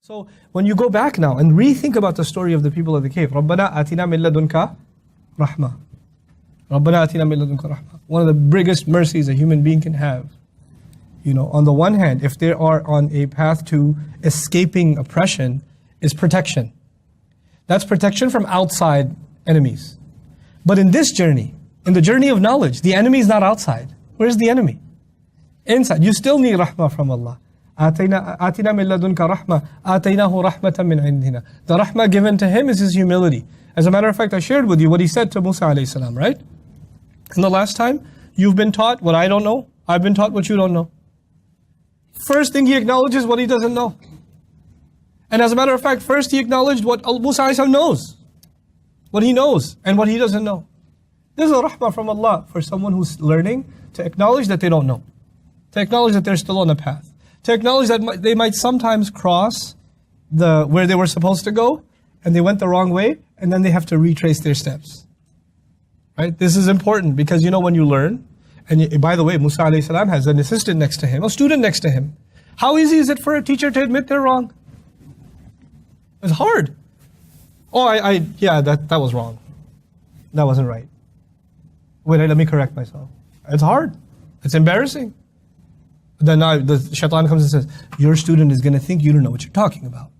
So when you go back now and rethink about the story of the people of the cave, رَبَّنَا آتِنَا مِن لَدُنْكَ رَحْمَةً. رَبَّنَا آتِنَا مِن لَدُنْكَ رَحْمَةً. One of the biggest mercies a human being can have. You know, on the one hand, if they are on a path to escaping oppression, is protection. That's protection from outside enemies. But in this journey, in the journey of knowledge, the enemy is not outside. Where's the enemy? Inside. You still need rahmah from Allah. آتِنَا مِن لَدُنْكَ رَحْمَةً آتَيْنَاهُ رَحْمَةً مِّنْ عِنْدِنَا. The rahmah given to him is his humility. As a matter of fact, I shared with you what he said to Musa alayhi salam, right? And the last time, you've been taught what I don't know. I've been taught what you don't know. First thing he acknowledges what he doesn't know. And as a matter of fact, first he acknowledged what Musa alayhi salam knows. What he knows and what he doesn't know. This is a rahmah from Allah for someone who's learning to acknowledge that they don't know. To acknowledge that they're still on the path. To acknowledge that they might sometimes cross where they were supposed to go, and they went the wrong way, and then they have to retrace their steps. Right? This is important because you know when you learn, and by the way, Musa alayhi salam has an assistant next to him, a student next to him. How easy is it for a teacher to admit they're wrong? It's hard. Oh, yeah, that was wrong. That wasn't right. Wait, let me correct myself. It's hard. It's embarrassing. Then the shaitan comes and says, your student is going to think you don't know what you're talking about.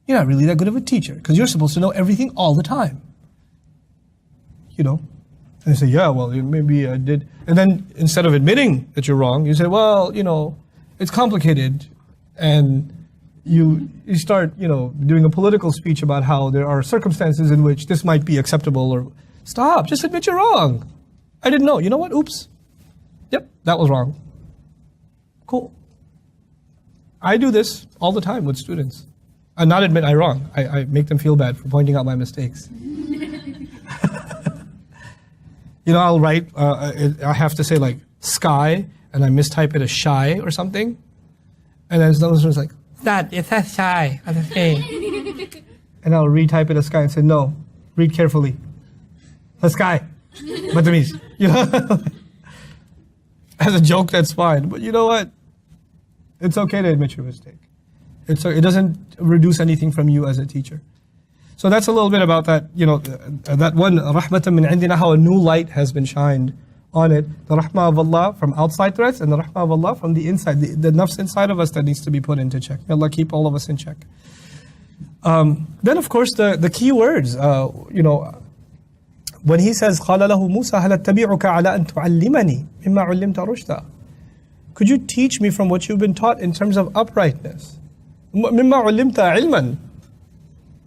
You're not really that good of a teacher because you're supposed to know everything all the time. You know? And they say, yeah, well, maybe I did. And then instead of admitting that you're wrong, you say, well, you know, it's complicated. And you start, you know, doing a political speech about how there are circumstances in which this might be acceptable or stop, just admit you're wrong. I didn't know. You know what? Oops. Yep, that was wrong. Cool. I do this all the time with students. I not admit I'm wrong. I make them feel bad for pointing out my mistakes. You know, I'll write, I have to say like sky, and I mistype it as shy or something. And then someone's like, it's that shy. And I'll retype it as sky and say, no, read carefully. The sky. But to me, you know, as a joke, that's fine. But you know what? It's okay to admit your mistake. It doesn't reduce anything from you as a teacher. So that's a little bit about that, you know, that one, rahmatan min indina, how a new light has been shined on it. The rahmah of Allah from outside threats and the rahmah of Allah from the inside, the nafs inside of us that needs to be put into check. May Allah keep all of us in check. Then of course the key words, you know, when he says, قَالَ لَهُ مُوسَى هَلْ أَتَّبِعُكَ عَلَىٰ أَن تُعَلِّمَنِي مِمَّا عُلِّمْتَ رُشْدًا. Could you teach me from what you've been taught in terms of uprightness? مِمَّا عُلِّمْتَ عِلْمًا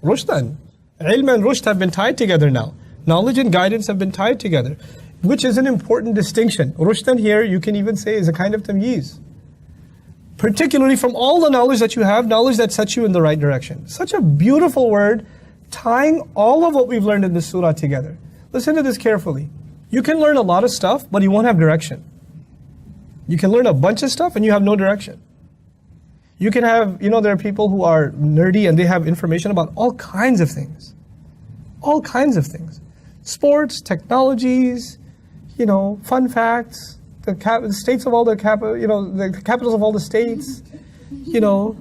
رُشْدًا. Ilm and rushd have been tied together now. Knowledge and guidance have been tied together, which is an important distinction. Rushdan here, you can even say, is a kind of tamyiz. Particularly from all the knowledge that you have, knowledge that sets you in the right direction. Such a beautiful word, tying all of what we've learned in this surah together. Listen to this carefully. You can learn a lot of stuff, but you won't have direction. You can learn a bunch of stuff and you have no direction. You can have, you know, there are people who are nerdy and they have information about all kinds of things. All kinds of things. Sports, technologies, you know, fun facts, the states of all the the capitals of all the states, you know,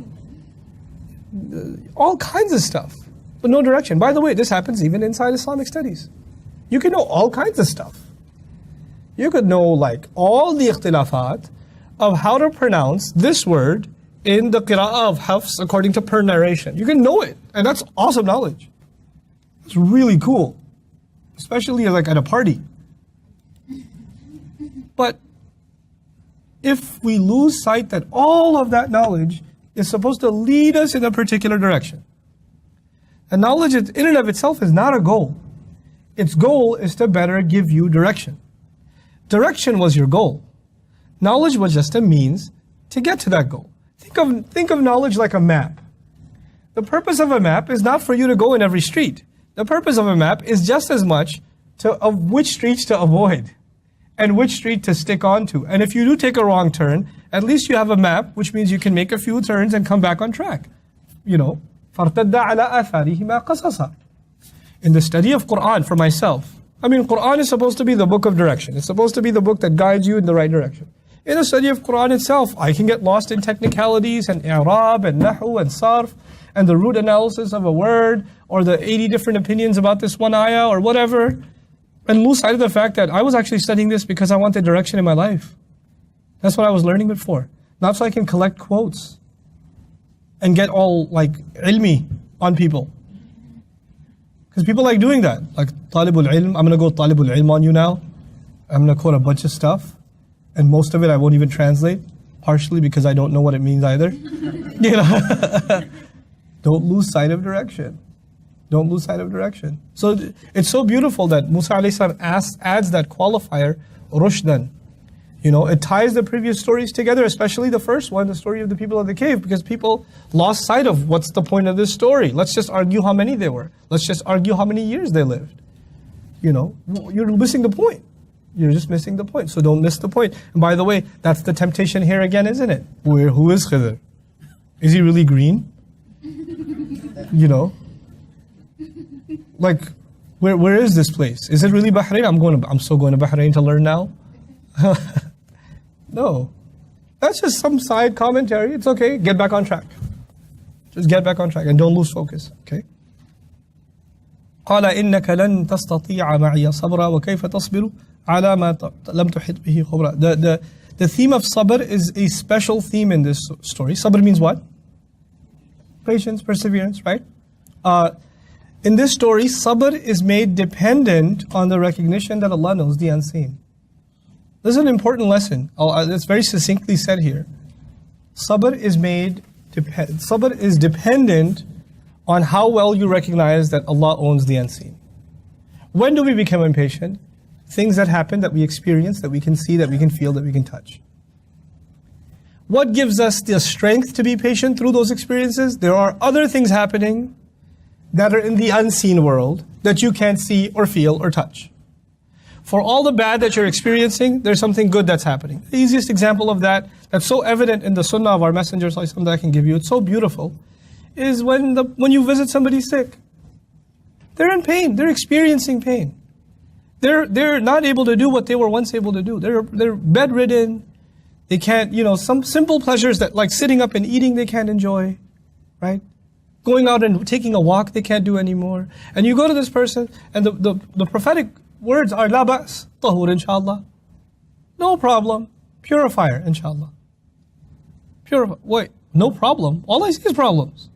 all kinds of stuff, but no direction. By the way, this happens even inside Islamic studies. You can know all kinds of stuff. You could know like all the ikhtilafat of how to pronounce this word in the qira'ah of Hafs according to per narration. You can know it, and that's awesome knowledge. It's really cool, especially like at a party. But if we lose sight that all of that knowledge is supposed to lead us in a particular direction, and knowledge in and of itself is not a goal. Its goal is to better give you direction. Direction was your goal. Knowledge was just a means to get to that goal. Think of knowledge like a map. The purpose of a map is not for you to go in every street. The purpose of a map is just as much of which streets to avoid and which street to stick onto. And if you do take a wrong turn, at least you have a map, which means you can make a few turns and come back on track. You know, فَارْتَدَّ عَلَىٰ آثَارِهِمَا قَصَصًا. In the study of Qur'an for myself, I mean, Qur'an is supposed to be the book of direction. It's supposed to be the book that guides you in the right direction. In the study of Qur'an itself, I can get lost in technicalities and i'rab and nahu and sarf and the root analysis of a word, or the 80 different opinions about this one ayah, or whatever, and lose sight of the fact that I was actually studying this because I wanted direction in my life. That's what I was learning it for. Not so I can collect quotes and get all like ilmi on people. Because people like doing that. Like talibul ilm, I'm going to go talibul ilm on you now. I'm going to quote a bunch of stuff. And most of it I won't even translate. Partially because I don't know what it means either. You know? Don't lose sight of direction. Don't lose sight of direction. So it's so beautiful that Musa alayhi salam adds that qualifier, rushdan. You know, it ties the previous stories together, especially the first one, the story of the people of the cave, because people lost sight of what's the point of this story. Let's just argue how many there were. Let's just argue how many years they lived. You know, you're missing the point. You're just missing the point. So don't miss the point. And by the way, that's the temptation here again, isn't it? Who is Khidr? Is he really green? You know? Like, where is this place? Is it really Bahrain? I'm still going to Bahrain to learn now. No. That's just some side commentary. It's okay. Get back on track. Just get back on track and don't lose focus. Okay? قال إنك لن تستطيع معي صبرا وكيف تصبر على ما لم تحط به خبرا. The theme of sabr is a special theme in this story. Sabr means what? Patience, perseverance, right? In this story, sabr is made dependent on the recognition that Allah knows the unseen. This is an important lesson. It's very succinctly said here. Sabr is dependent on how well you recognize that Allah owns the unseen. When do we become impatient? Things that happen, that we experience, that we can see, that we can feel, that we can touch. What gives us the strength to be patient through those experiences? There are other things happening that are in the unseen world that you can't see or feel or touch. For all the bad that you're experiencing, there's something good that's happening. The easiest example of that, that's so evident in the sunnah of our Messenger that I can give you, it's so beautiful, is when you visit somebody sick. They're in pain, they're experiencing pain. They're not able to do what they were once able to do. They're bedridden. They can't, some simple pleasures that like sitting up and eating they can't enjoy, right? Going out and taking a walk they can't do anymore. And you go to this person and the prophetic words are la ba's, tahur inshallah. No problem. Purifier inshallah. Wait, no problem. All I see is problems.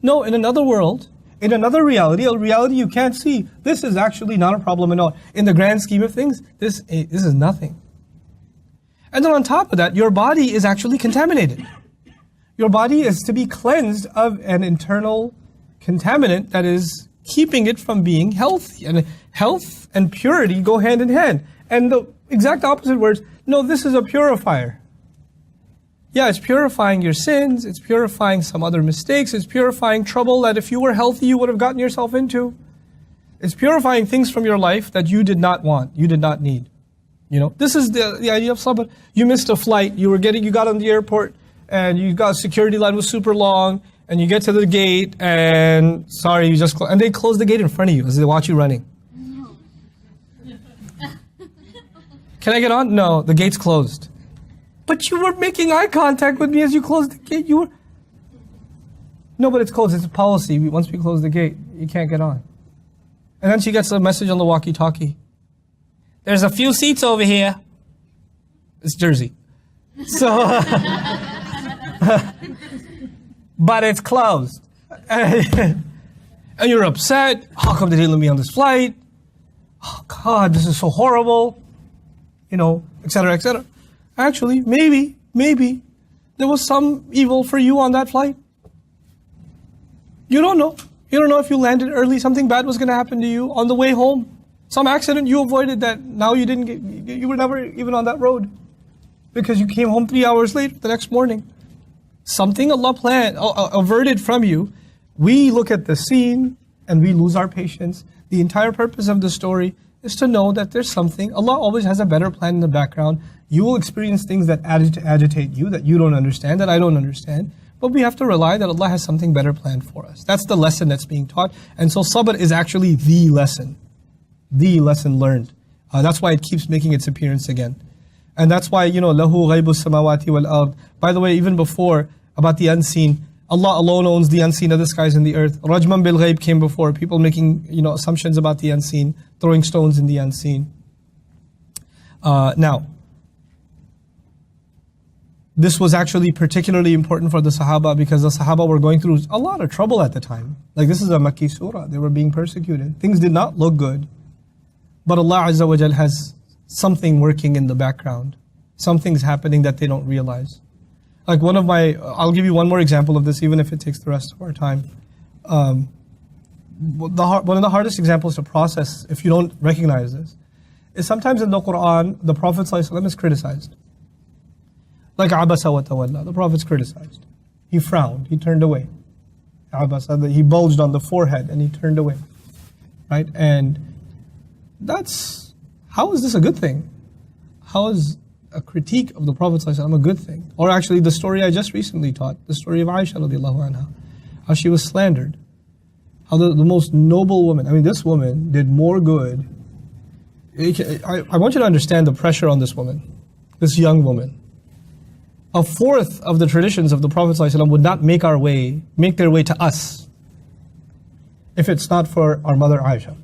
No, in another world, in another reality, a reality you can't see, this is actually not a problem at all. In the grand scheme of things, this is nothing. And then on top of that, your body is actually contaminated. Your body is to be cleansed of an internal contaminant that is keeping it from being healthy. And health and purity go hand in hand. And the exact opposite words, no, this is a purifier. Yeah, it's purifying your sins, it's purifying some other mistakes, it's purifying trouble that if you were healthy you would have gotten yourself into. It's purifying things from your life that you did not want, you did not need. This is the idea of sabr. You missed a flight, you got on the airport, and you got security line was super long, and you get to the gate, and sorry, and they close the gate in front of you as they watch you running. Can I get on? No, the gate's closed. But you were making eye contact with me as you closed the gate. No, but it's closed. It's a policy. Once we close the gate, you can't get on. And then she gets a message on the walkie-talkie. There's a few seats over here. It's Jersey. So, but it's closed. And you're upset. How come they didn't let me on this flight? Oh God, this is so horrible. Etc., etc. Actually, maybe there was some evil for you on that flight. You don't know. You don't know if you landed early, something bad was going to happen to you on the way home. Some accident you avoided that now you were never even on that road because you came home 3 hours late the next morning. Something Allah planned, averted from you. We look at the scene and we lose our patience. The entire purpose of the story is to know that there's something. Allah always has a better plan in the background. You will experience things that agitate you, that you don't understand, that I don't understand. But we have to rely that Allah has something better planned for us. That's the lesson that's being taught. And so sabr is actually the lesson learned. That's why it keeps making its appearance again. And that's why, lahu ghaybu samawati wal ard. By the way, even before, about the unseen, Allah alone owns the unseen of the skies and the earth. Rajman bil ghaib came before, people making assumptions about the unseen, throwing stones in the unseen. Now, this was actually particularly important for the Sahaba because the Sahaba were going through a lot of trouble at the time. Like, this is a Makki surah, they were being persecuted. Things did not look good. But Allah Azza wa Jal has something working in the background. Something's happening that they don't realize. Like I'll give you one more example of this, even if it takes the rest of our time. One of the hardest examples to process, if you don't recognize this, is sometimes in the Quran, the Prophet ﷺ is criticized. Like Abasa wa Tawalla, the Prophet's criticized. He frowned, he turned away. Abasa, he bulged on the forehead and he turned away. Right? And how is this a good thing? How is a critique of the Prophet ﷺ a good thing? Or actually the story I just recently taught, the story of Aisha radiallahu anha, how she was slandered. How the most noble woman, this woman did more good. I want you to understand the pressure on this woman, this young woman. A fourth of the traditions of the Prophet ﷺ would not make their way to us if it's not for our mother Aisha.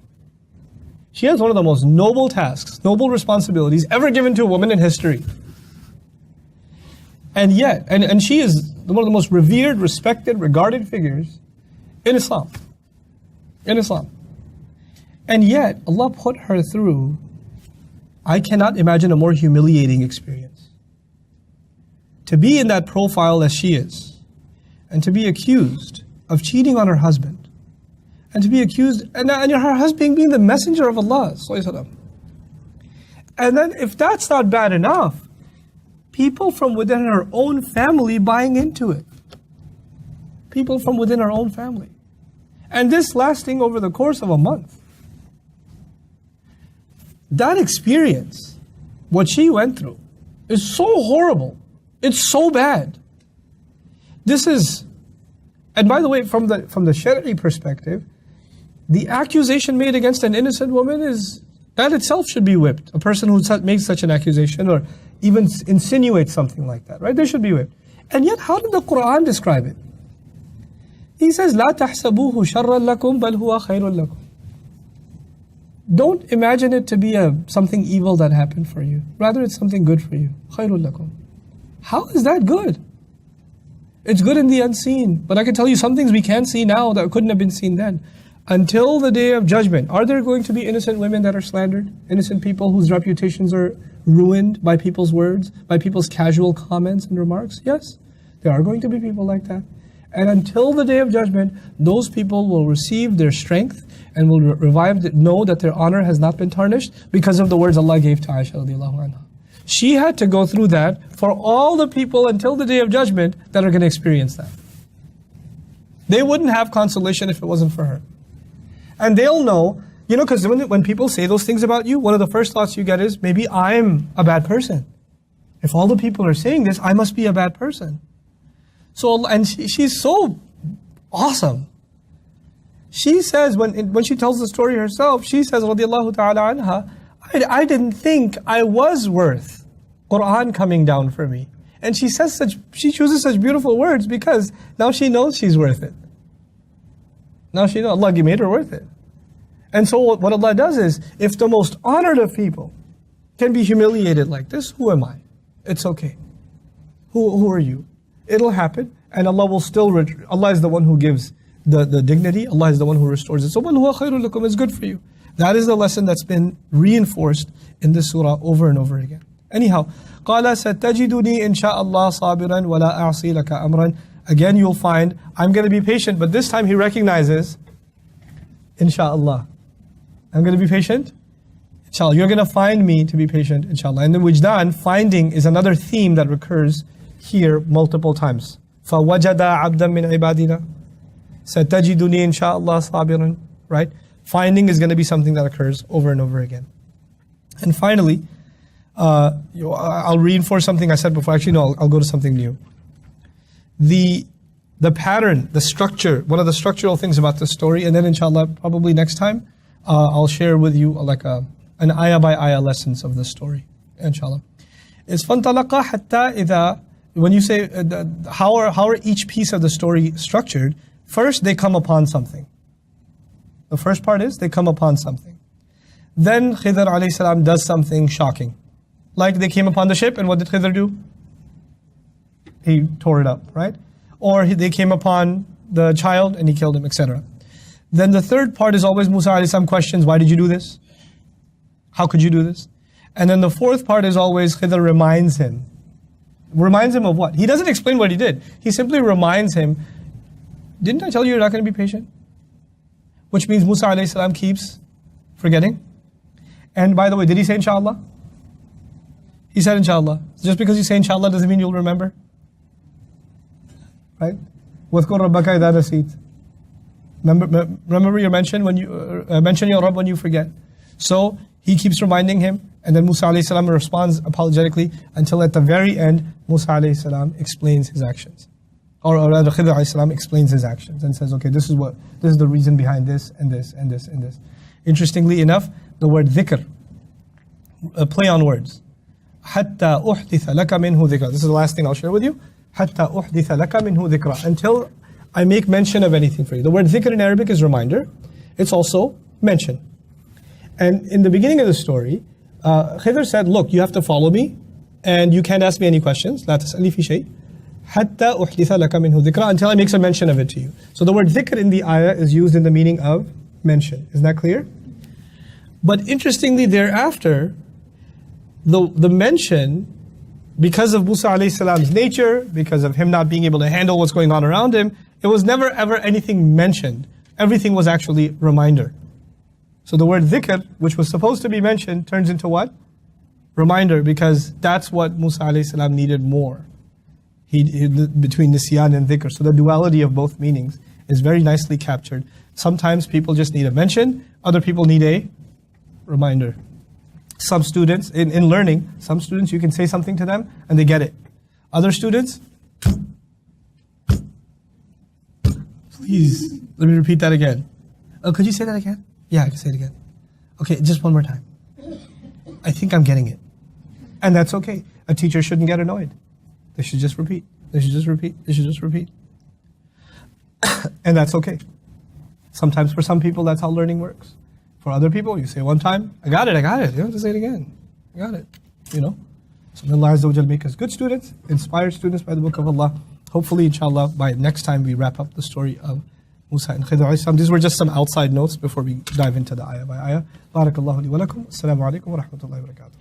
She has one of the most noble tasks, noble responsibilities ever given to a woman in history. And yet, and she is one of the most revered, respected, regarded figures in Islam. In Islam. And yet, Allah put her through, I cannot imagine a more humiliating experience. To be in that profile as she is, and to be accused of cheating on her husband, and to be accused, and her husband being the messenger of Allah. And then if that's not bad enough, people from within her own family buying into it. People from within her own family. And this lasting over the course of a month. That experience, what she went through, is so horrible. It's so bad. And by the way, from the Shari'i perspective, the accusation made against an innocent woman that itself should be whipped. A person who makes such an accusation or even insinuates something like that, right? They should be whipped. And yet, how did the Quran describe it? He says, لا تحسبوه شرا لكم بل هو خير لكم. Don't imagine it to be something evil that happened for you. Rather, it's something good for you. خير لكم. How is that good? It's good in the unseen. But I can tell you some things we can't see now that couldn't have been seen then. Until the day of judgment, are there going to be innocent women that are slandered? Innocent people whose reputations are ruined by people's words, by people's casual comments and remarks? Yes, there are going to be people like that. And until the day of judgment, those people will receive their strength and will know that their honor has not been tarnished because of the words Allah gave to Aisha radiallahu anha. She had to go through that for all the people until the day of judgment that are going to experience that. They wouldn't have consolation if it wasn't for her. And they'll know, because when people say those things about you, one of the first thoughts you get is, maybe I'm a bad person. If all the people are saying this, I must be a bad person. So, and she's so awesome. She says, when she tells the story herself, she says, radiallahu ta'ala anha, I didn't think I was worth Quran coming down for me. And she chooses such beautiful words because now she knows she's worth it. Now she knows Allah made her worth it. And so what Allah does is, if the most honored of people can be humiliated like this, who am I? It's okay. Who are you? It'll happen, and Allah will still, Allah is the one who gives the dignity, Allah is the one who restores it. So, وَالْهُوَ خَيْرٌ لَكُمْ is good for you. That is the lesson that's been reinforced in this surah over and over again. Anyhow, قَالَ سَتَجِدُنِي إِنْ شَاءَ اللَّهِ صَابِرًا وَلَا أَعْصِي لَكَ أَمْرًا. Again, you'll find, I'm going to be patient, but this time he recognizes, insha'Allah. I'm going to be patient, inshallah. You're going to find me to be patient, inshallah. And the wijdan, finding, is another theme that recurs here multiple times. فَوَجَدَ عَبْدًا مِنْ عِبَادِنَا سَتَجِدُنِي إِنْ شَاءَ اللَّهِ صَابِرًا. Right? Finding is going to be something that occurs over and over again. And finally, I'll reinforce something I said before. Actually, no, I'll go to something new. The pattern, the structure, one of the structural things about the story, and then inshallah, probably next time, I'll share with you like an ayah by ayah lessons of the story, inshallah. Is فَانْطَلَقَا حَتَّى إِذَا when you say, how are each piece of the story structured? First, they come upon something. The first part is, they come upon something. Then Khidr alayhi salam does something shocking. Like they came upon the ship, and what did Khidr do? He tore it up, right? Or they came upon the child, and he killed him, etc. Then the third part is always Musa alayhi salam questions, why did you do this? How could you do this? And then the fourth part is always Khidr reminds him. Reminds him of what? He doesn't explain what he did. He simply reminds him, didn't I tell you you're not going to be patient? Which means Musa alayhi salam keeps forgetting. And by the way, did he say inshallah? He said inshallah. Just because you say inshallah doesn't mean you'll remember. Right? وَاذْكُرْ رَبَّكَ إِذَا نَسِيتَ. Remember your mention when you mention your Rabb when you forget. So he keeps reminding him, and then Musa alayhi salam responds apologetically until at the very end Musa alayhi salam explains his actions. Or rather Khidr alayhi salam explains his actions and says, okay, this is the reason behind this and this and this and this. Interestingly enough, the word dhikr, play on words. حَتَّى أُحْدِثَ لَكَ مِنْهُ ذِكْرًا. This is the last thing I'll share with you. حَتَّى أُحْدِثَ لَكَ مِنْهُ ذِكْرًا. Until I make mention of anything for you. The word dhikr in Arabic is reminder. It's also mention. And in the beginning of the story, Khidr said, look, you have to follow me, and you can't ask me any questions. لا تسألني في شيء حتى أحدث لك منه ذكرًا, until I make some mention of it to you. So the word dhikr in the ayah is used in the meaning of mention. Is that clear? But interestingly, thereafter, the mention, because of Musa alayhi salam's nature, because of him not being able to handle what's going on around him, it was never ever anything mentioned. Everything was actually reminder. So the word dhikr, which was supposed to be mentioned, turns into what? Reminder, because that's what Musa alayhi salam needed more. Between nisyan and dhikr. So the duality of both meanings is very nicely captured. Sometimes people just need a mention, other people need a reminder. Some students, in learning, some students you can say something to them and they get it. Other students, please, let me repeat that again. Oh, could you say that again? Yeah, I can say it again. Okay, just one more time. I think I'm getting it. And that's okay. A teacher shouldn't get annoyed. They should just repeat. They should just repeat. They should just repeat. And that's okay. Sometimes for some people that's how learning works. For other people, you say one time, I got it. You don't have to say it again. I got it. So may Allah Azza wa Jal make us good students, inspired students by the book of Allah. Hopefully, inshallah, by next time we wrap up the story of Musa and Khidr alayhi salam. These were just some outside notes before we dive into the ayah by ayah. Barakallahu li wa lakum. Assalamu alaikum wa rahmatullahi wa barakatuh.